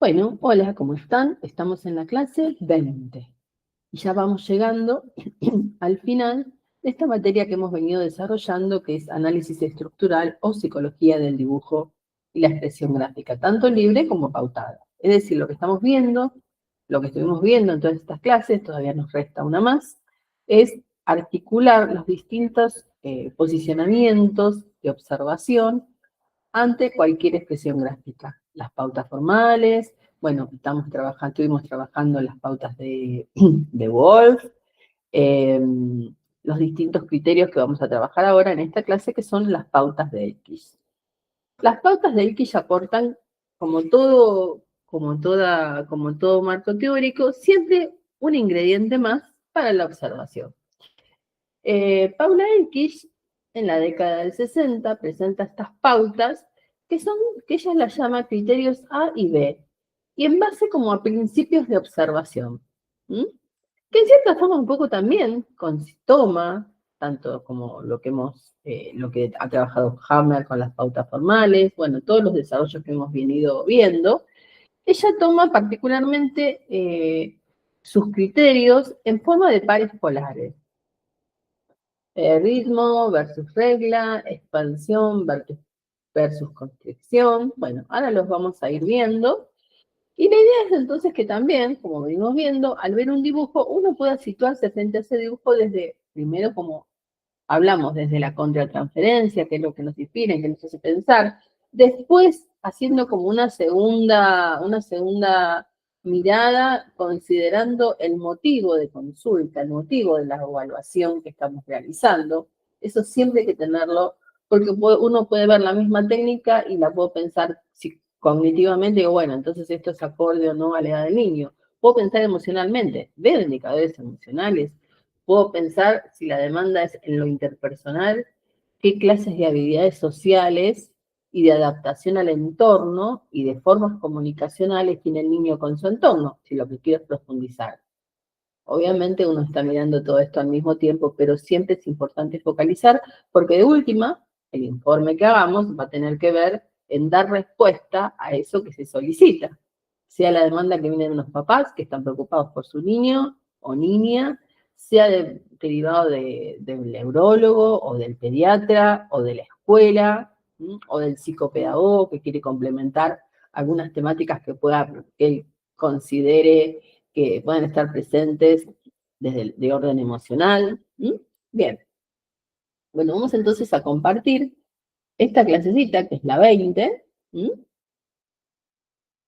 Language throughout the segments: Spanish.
Bueno, hola, ¿cómo están? Estamos en la clase 20 y ya vamos llegando al final de esta materia que hemos venido desarrollando, que es análisis estructural o psicología del dibujo y la expresión gráfica, tanto libre como pautada. Es decir, lo que estamos viendo, lo que estuvimos viendo en todas estas clases, todavía nos resta una más, es articular los distintos posicionamientos de observación ante cualquier expresión gráfica. Las pautas formales, bueno, estuvimos trabajando las pautas de Wolf, eh, los distintos criterios que vamos a trabajar ahora en esta clase, que son las pautas de X. Las pautas de X aportan, como todo marco teórico, siempre un ingrediente más para la observación. Paula X, en la década del 60, presenta estas pautas que ella las llama criterios A y B, y en base como a principios de observación, ¿m? Que en cierta forma un poco también toma, tanto como lo que ha trabajado Hammer con las pautas formales, bueno, todos los desarrollos que hemos venido viendo, ella toma particularmente sus criterios en forma de pares polares. Ritmo versus regla, expansión versus constricción. Bueno, ahora los vamos a ir viendo. Y la idea es entonces que también, como venimos viendo, al ver un dibujo, uno pueda situarse frente a ese dibujo desde, primero como hablamos, desde la contratransferencia, que es lo que nos inspira, que nos hace pensar. Después, haciendo como una segunda mirada, considerando el motivo de consulta, el motivo de la evaluación que estamos realizando. Eso siempre hay que tenerlo, porque uno puede ver la misma técnica y la puedo pensar cognitivamente, digo, bueno, entonces esto es acorde o no a la edad del niño. Puedo pensar emocionalmente, ver indicadores emocionales, puedo pensar si la demanda es en lo interpersonal, qué clases de habilidades sociales y de adaptación al entorno y de formas comunicacionales tiene el niño con su entorno, si lo que quiero es profundizar. Obviamente uno está mirando todo esto al mismo tiempo, pero siempre es importante focalizar, porque de última, el informe que hagamos va a tener que ver en dar respuesta a eso que se solicita, sea la demanda que viene de unos papás que están preocupados por su niño o niña, sea derivado del neurólogo o del pediatra o de la escuela o del psicopedagogo que quiere complementar algunas temáticas que él considere que puedan estar presentes de orden emocional. Bien, bueno, vamos entonces a compartir esta clasecita, que es la 20,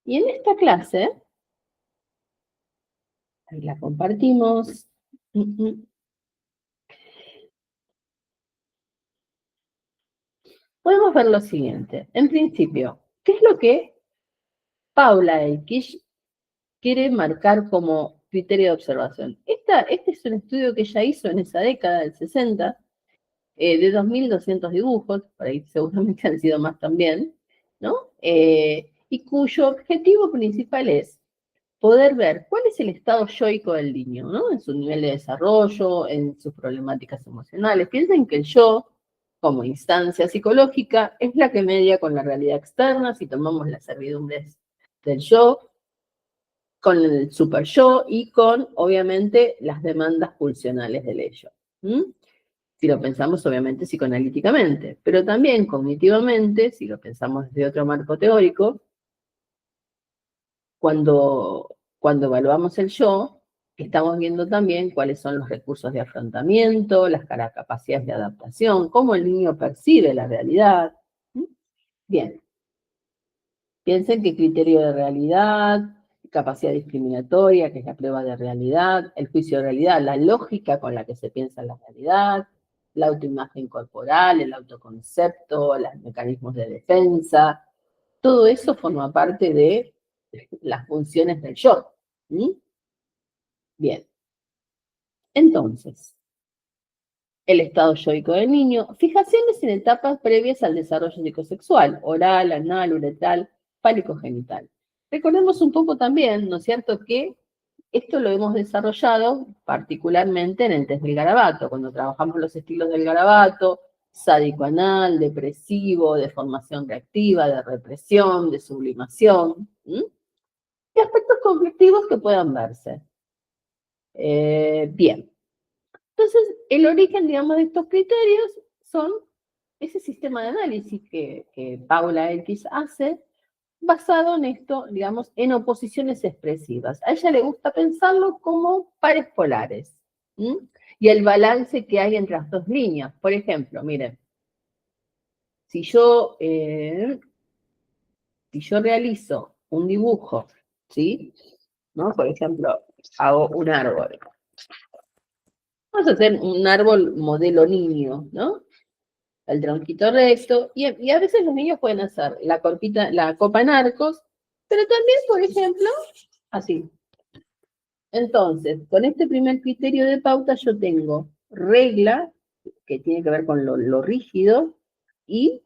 y en esta clase, ahí la compartimos, podemos ver lo siguiente. En principio, ¿qué es lo que Paula X quiere marcar como criterio de observación? Este es un estudio que ella hizo en esa década del 60, de 2.200 dibujos, por ahí seguramente han sido más también, ¿no? Y cuyo objetivo principal es poder ver cuál es el estado yoico del niño, ¿no? En su nivel de desarrollo, en sus problemáticas emocionales. Piensen que el yo, como instancia psicológica, es la que media con la realidad externa, si tomamos las servidumbres del yo, con el super yo y con, obviamente, las demandas pulsionales del ello. Si lo pensamos, obviamente, psicoanalíticamente, pero también cognitivamente, si lo pensamos desde otro marco teórico, cuando evaluamos el yo, estamos viendo también cuáles son los recursos de afrontamiento, las capacidades de adaptación, cómo el niño percibe la realidad. Bien, piensen que criterio de realidad, capacidad discriminatoria, que es la prueba de realidad, el juicio de realidad, la lógica con la que se piensa en la realidad, la autoimagen corporal, el autoconcepto, los mecanismos de defensa, todo eso forma parte de las funciones del yo. Bien, entonces, el estado yoico del niño, fijaciones en etapas previas al desarrollo psicosexual, oral, anal, uretral, fálico-genital. Recordemos un poco también, ¿no es cierto?, que esto lo hemos desarrollado particularmente en el test del garabato, cuando trabajamos los estilos del garabato, sádico-anal, depresivo, de formación reactiva, de represión, de sublimación. y aspectos conflictivos que puedan verse. Bien. Entonces, el origen, digamos, de estos criterios son ese sistema de análisis que Paula X hace, basado en esto, digamos, en oposiciones expresivas. A ella le gusta pensarlo como pares polares. ¿Mm? Y el balance que hay entre las dos líneas. Por ejemplo, miren, si yo, si yo realizo un dibujo, ¿sí? ¿No? Por ejemplo, hago un árbol. Vamos a hacer un árbol modelo niño, ¿no? El tronquito recto, y a veces los niños pueden hacer la copa en arcos, pero también, por ejemplo, así. Entonces, con este primer criterio de pauta yo tengo regla, que tiene que ver con lo rígido, y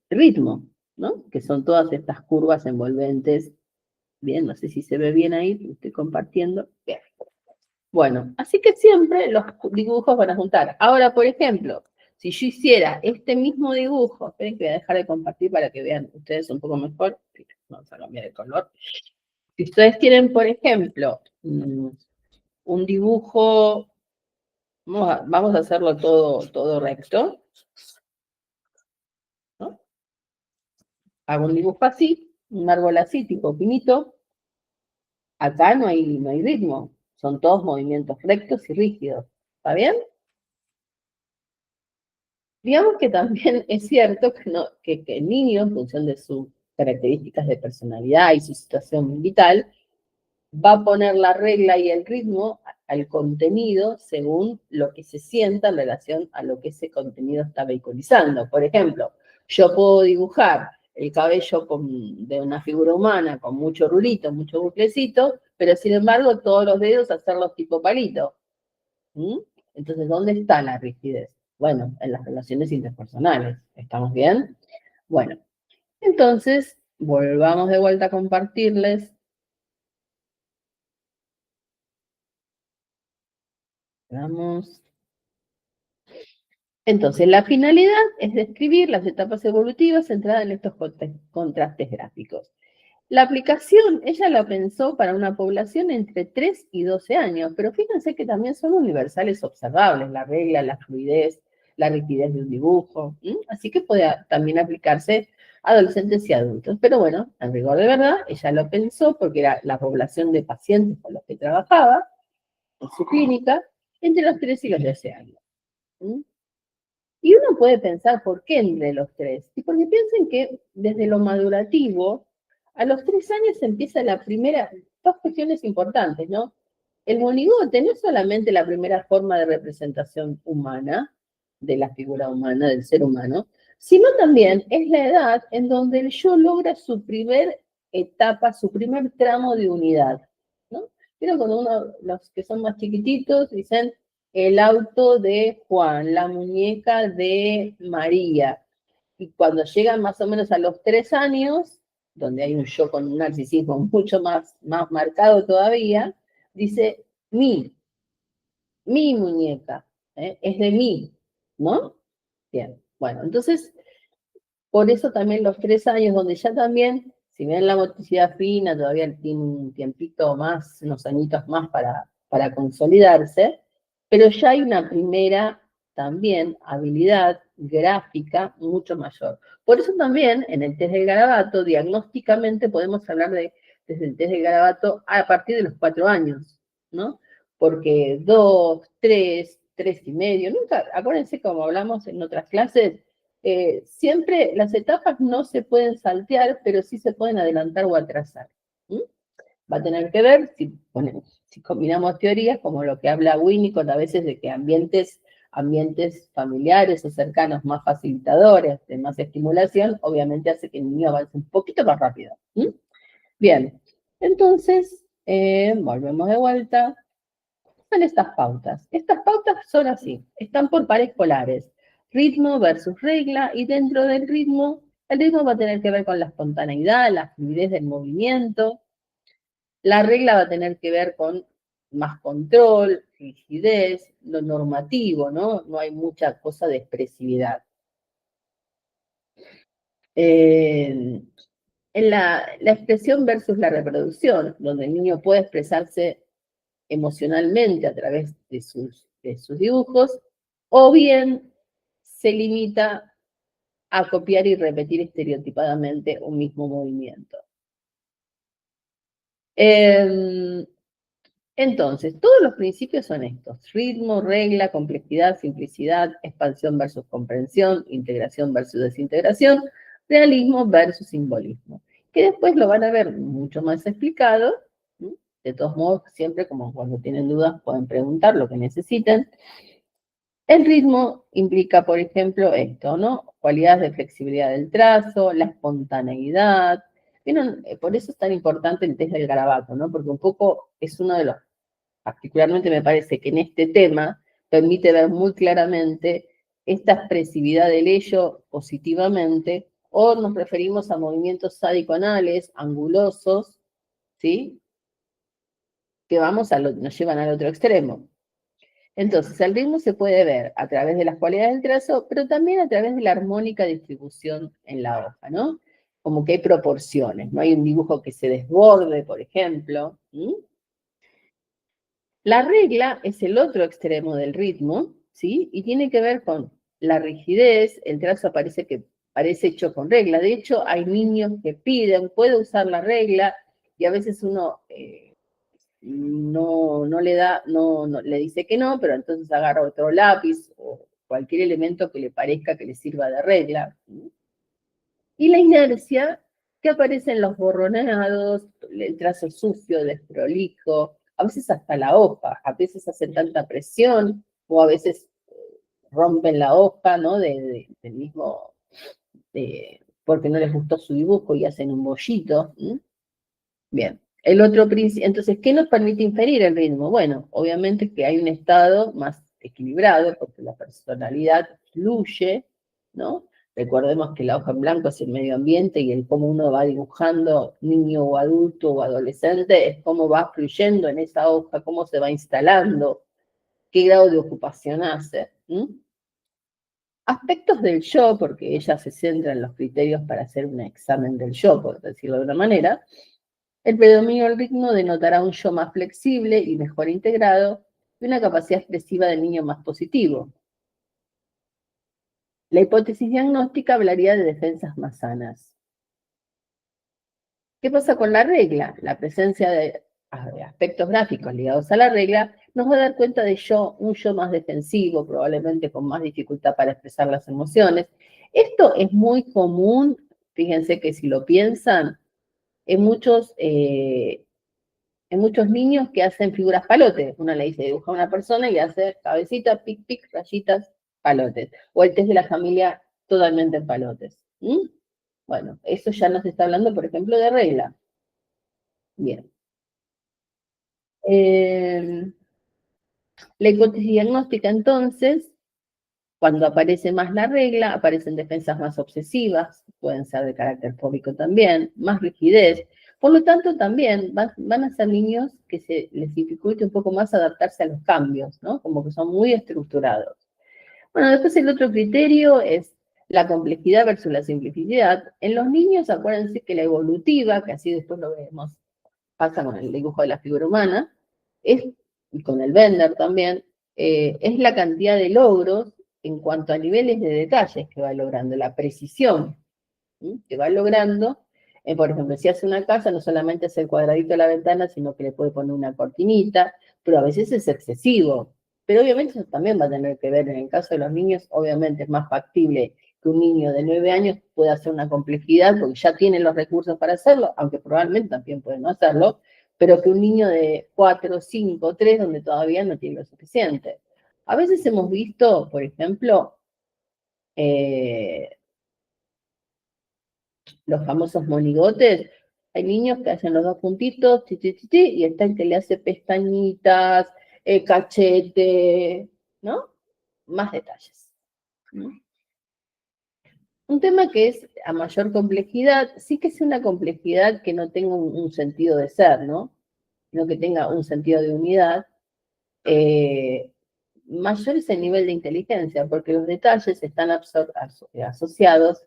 ritmo, ¿no? Que son todas estas curvas envolventes. Bien, no sé si se ve bien ahí, lo estoy compartiendo. Bien. Bueno, así que siempre los dibujos van a juntar. Ahora, por ejemplo, si yo hiciera este mismo dibujo, esperen que voy a dejar de compartir para que vean ustedes un poco mejor. Vamos a cambiar de color. Si ustedes tienen, por ejemplo, un dibujo, vamos a hacerlo todo recto, ¿no? Hago un dibujo así, un árbol así, tipo pinito. Acá no hay ritmo, son todos movimientos rectos y rígidos. ¿Está bien? Digamos que también es cierto que el niño, en función de sus características de personalidad y su situación vital, va a poner la regla y el ritmo al contenido según lo que se sienta en relación a lo que ese contenido está vehiculizando. Por ejemplo, yo puedo dibujar el cabello de una figura humana con mucho rulito, mucho buclecito, pero sin embargo todos los dedos hacerlos tipo palito. ¿Mm? Entonces, ¿dónde está la rigidez? Bueno, en las relaciones interpersonales. ¿Estamos bien? Bueno, entonces, volvamos de vuelta a compartirles. Vamos. Entonces, la finalidad es describir las etapas evolutivas centradas en estos contrastes gráficos. La aplicación, ella la pensó para una población entre 3 y 12 años, pero fíjense que también son universales observables, la regla, la fluidez, la rigidez de un dibujo, así que puede también aplicarse a adolescentes y adultos. Pero bueno, en rigor de verdad, ella lo pensó porque era la población de pacientes con los que trabajaba en su clínica entre los 3 y los 12 años. ¿Mm? Y uno puede pensar, ¿por qué entre los 3? Y porque piensen que desde lo madurativo, a los 3 años empieza la primera, dos cuestiones importantes, ¿no? El monigote no es solamente la primera forma de representación humana, de la figura humana, del ser humano, sino también es la edad en donde el yo logra su primer etapa, su primer tramo de unidad, ¿no? Pero cuando los que son más chiquititos dicen el auto de Juan, la muñeca de María, y cuando llegan más o menos a los 3 años, donde hay un yo con un narcisismo mucho más marcado todavía, dice mi muñeca, es de mí, ¿no? Bien, bueno, entonces, por eso también los 3 años, donde ya también, si bien la motricidad fina todavía tiene un tiempito más, unos añitos más para consolidarse, pero ya hay una primera también habilidad gráfica mucho mayor. Por eso también en el test del garabato, diagnósticamente podemos hablar desde el test del garabato a partir de los 4 años, ¿no? Porque 2, 3, 3 y medio, nunca, acuérdense como hablamos en otras clases, siempre las etapas no se pueden saltear, pero sí se pueden adelantar o atrasar. ¿Mm? Va a tener que ver si combinamos teorías, como lo que habla Winnicott a veces de que ambientes familiares o cercanos más facilitadores, de más estimulación, obviamente hace que el niño avance un poquito más rápido. ¿Mm? Bien, entonces, volvemos de vuelta. Son estas pautas. Estas pautas son así, están por pares polares, ritmo versus regla, y dentro del ritmo, el ritmo va a tener que ver con la espontaneidad, la fluidez del movimiento, la regla va a tener que ver con más control, rigidez, lo normativo, ¿no? No hay mucha cosa de expresividad. En la expresión versus la reproducción, donde el niño puede expresarse emocionalmente a través de sus dibujos, o bien se limita a copiar y repetir estereotipadamente un mismo movimiento. Entonces, todos los principios son estos: ritmo, regla, complejidad, simplicidad, expansión versus comprensión, integración versus desintegración, realismo versus simbolismo, que después lo van a ver mucho más explicado. De todos modos, siempre como cuando tienen dudas pueden preguntar lo que necesiten. El ritmo implica, por ejemplo, esto, ¿no? Cualidades de flexibilidad del trazo, la espontaneidad. ¿Vieron? Por eso es tan importante el test del garabato, ¿no? Porque un poco es uno de los, particularmente me parece que en este tema, permite ver muy claramente esta expresividad del ello positivamente, o nos referimos a movimientos sádico-anales, angulosos, ¿sí? Que nos llevan al otro extremo. Entonces, el ritmo se puede ver a través de las cualidades del trazo, pero también a través de la armónica distribución en la hoja, ¿no? Como que hay proporciones, no hay un dibujo que se desborde, por ejemplo. La regla es el otro extremo del ritmo, ¿sí? Y tiene que ver con la rigidez. El trazo parece hecho con regla. De hecho, hay niños que piden, puede usar la regla, y a veces uno no le da, no le dice que no, pero entonces agarra otro lápiz o cualquier elemento que le parezca que le sirva de regla. Y la inercia que aparece en los borronados, el trazo sucio, desprolijo, a veces hasta la hoja, a veces hacen tanta presión o a veces rompen la hoja, ¿no? Del mismo, porque no les gustó su dibujo y hacen un bollito. Bien. El otro principio, entonces, ¿qué nos permite inferir el ritmo? Bueno, obviamente que hay un estado más equilibrado, porque la personalidad fluye, ¿no? Recordemos que la hoja en blanco es el medio ambiente y el cómo uno va dibujando, niño o adulto o adolescente, es cómo va fluyendo en esa hoja, cómo se va instalando, qué grado de ocupación hace. Aspectos del yo, porque ella se centra en los criterios para hacer un examen del yo, por decirlo de una manera. El predominio del ritmo denotará un yo más flexible y mejor integrado y una capacidad expresiva del niño más positivo. La hipótesis diagnóstica hablaría de defensas más sanas. ¿Qué pasa con la regla? La presencia de aspectos gráficos ligados a la regla nos va a dar cuenta de un yo más defensivo, probablemente con más dificultad para expresar las emociones. Esto es muy común, fíjense que si lo piensan, en muchos niños que hacen figuras palotes. Uno le dice dibuja a una persona y hace cabecita, pic, pic, rayitas, palotes. O el test de la familia totalmente en palotes. Bueno, eso ya nos está hablando, por ejemplo, de regla. Bien. La hipótesis diagnóstica, entonces, cuando aparece más la regla, aparecen defensas más obsesivas, pueden ser de carácter fóbico también, más rigidez. Por lo tanto, también van a ser niños que se les dificulte un poco más adaptarse a los cambios, ¿no? Como que son muy estructurados. Bueno, después el otro criterio es la complejidad versus la simplicidad. En los niños, acuérdense que la evolutiva, que así después lo vemos, pasa con el dibujo de la figura humana, y con el Bender también, es la cantidad de logros en cuanto a niveles de detalles que va logrando, la precisión que va logrando. Por ejemplo, si hace una casa, no solamente es el cuadradito de la ventana, sino que le puede poner una cortinita, pero a veces es excesivo. Pero obviamente eso también va a tener que ver, en el caso de los niños, obviamente es más factible que un niño de 9 años pueda hacer una complejidad, porque ya tiene los recursos para hacerlo, aunque probablemente también puede no hacerlo, pero que un niño de 4, 5, 3, donde todavía no tiene lo suficiente. A veces hemos visto, por ejemplo, los famosos monigotes, hay niños que hacen los dos puntitos, y está el que le hace pestañitas, cachete, ¿no? Más detalles. ¿No? Un tema que es a mayor complejidad, sí que es una complejidad que no tenga un sentido de ser, ¿no? Sino que tenga un sentido de unidad. Mayor es el nivel de inteligencia, porque los detalles están asociados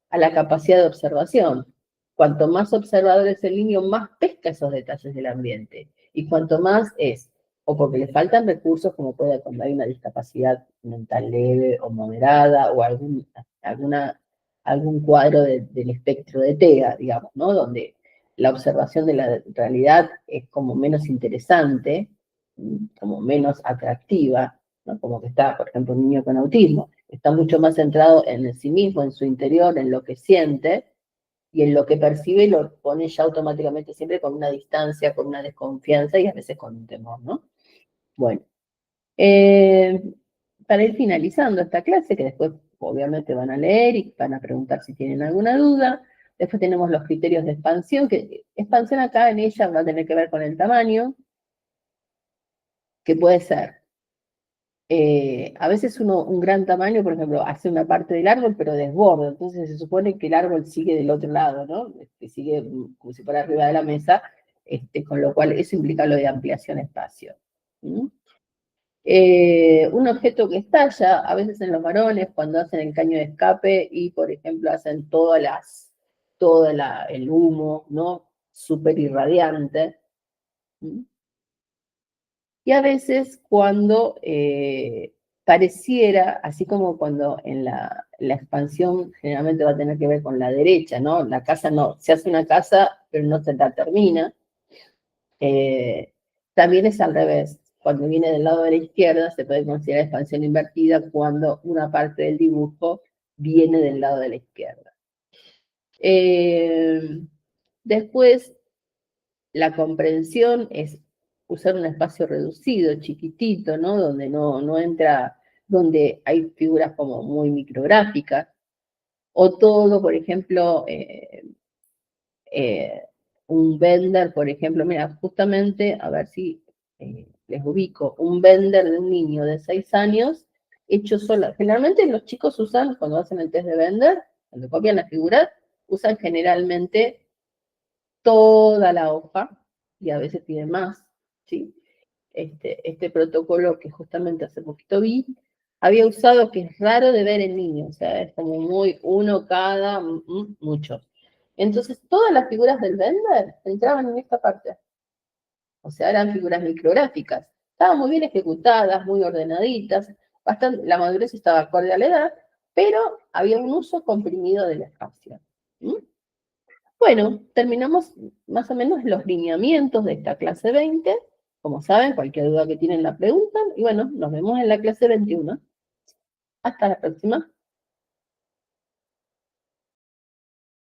a la capacidad de observación. cuanto más observador es el niño, más pesca esos detalles del ambiente. Y cuanto más es, o porque le faltan recursos, como puede cuando hay una discapacidad mental leve o moderada, o algún cuadro del espectro de TEA, digamos, ¿no? Donde la observación de la realidad es como menos interesante, como menos atractiva, ¿no? Como que está, por ejemplo, un niño con autismo, está mucho más centrado en sí mismo, en su interior, en lo que siente, y en lo que percibe lo pone ya automáticamente siempre con una distancia, con una desconfianza y a veces con un temor, ¿no? Bueno, eh, para ir finalizando esta clase, que después obviamente van a leer y van a preguntar si tienen alguna duda, después tenemos los criterios de expansión, que expansión acá en ella va a tener que ver con el tamaño, que puede ser a veces un gran tamaño, por ejemplo, hace una parte del árbol, pero desborda. Entonces se supone que el árbol sigue del otro lado, ¿no? Sigue como si fuera arriba de la mesa, con lo cual eso implica lo de ampliación espacio. ¿Mm? Un objeto que estalla, a veces en los varones, cuando hacen el caño de escape y, por ejemplo, hacen el humo, ¿no? Súper irradiante. ¿Mm? Y a veces cuando pareciera, así como cuando en la expansión generalmente va a tener que ver con la derecha, ¿no? La casa no, se hace una casa, pero no se la termina. También es al revés. Cuando viene del lado de la izquierda se puede considerar expansión invertida cuando una parte del dibujo viene del lado de la izquierda. Después, la comprensión es usar un espacio reducido, chiquitito, ¿no? Donde no entra, donde hay figuras como muy micrográficas, o todo, por ejemplo, un Bender, por ejemplo, mira, justamente, a ver si les ubico, un Bender de un niño de 6 años, hecho solo. Generalmente los chicos usan, cuando hacen el test de Bender, cuando copian la figura, usan generalmente toda la hoja, y a veces piden más, ¿sí? Este protocolo que justamente hace poquito vi, había usado, que es raro de ver en niños, o sea, es como muy uno cada, muchos. Entonces, todas las figuras del Bender entraban en esta parte. O sea, eran figuras micrográficas. Estaban muy bien ejecutadas, muy ordenaditas, bastante, la madurez estaba acorde a la edad, pero había un uso comprimido del espacio. ¿Mm? Bueno, terminamos más o menos los lineamientos de esta clase 20. Como saben, cualquier duda que tienen la preguntan. Y bueno, nos vemos en la clase 21. Hasta la próxima.